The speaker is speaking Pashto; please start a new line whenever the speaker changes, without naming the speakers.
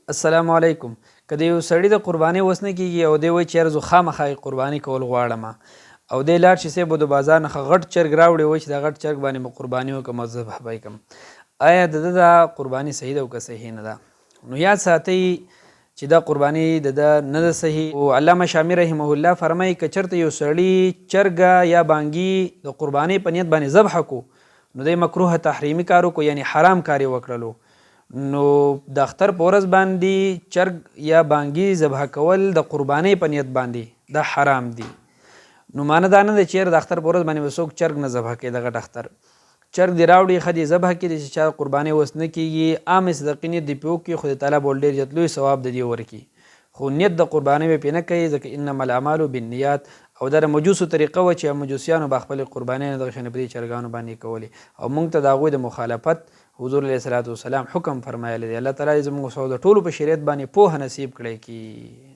السلام علیکم. که د یو سړي د قربانۍ وس نه کېږي او دی وایي چې یاره زه خامخا قرباني کول غواړم او دی لاړ شي صاحب د بازار نه غټ چرګ راوړي وایي چې دا غټ چرګ باندې به قرباني وکړم او ذبح به یې کړم، آیا د ده دا قرباني صحیح ده او که صحیح نه ده؟ نو یاد ساتئ چې دا قرباني د ده نه ده صحیح. او علامه شامي رحمه الله فرمایي که چېرته یو سړي چرګه یا بانګي د قربانۍ په نیت باندې ذبحه کړو نو دی مکروه تحریمي کار وکړو، یعنی حرام کار یې وکړلو. نو د اختر په ورځ باندې چرګ یا بانګي ذبحه کول د قربانۍ په نیت باندې دا حرام دي. نو معنی دا نه ده چې د اختر په ورځ باندې به څوک چرګ نه ذبحه کوي. د غټ اختر چرګ دې راوړي ښه دې ذبحه کړي چې چا قربانۍ وس نه کېږي، عامې صدقې نیت دې پرې وکړي، خدای تعالی به ډېر زیات لوی ثواب د دې ورکړي، خو نیت د قربانۍ به پرې نه کوي ځکه انما الاعمال بالنیات. او دا د مجوسو طریقه وه چې مجوسیانو به خپلې قربانۍ نه دغه شانې په دې چرګانو باندې کولې او موږ ته د هغوی د مخالفت حضور علیه الصلاة والسلام حکم فرمایلی دی. الله تعالی زموږ د ټولو په شریعت باندې پوهه نصیب کړی کي.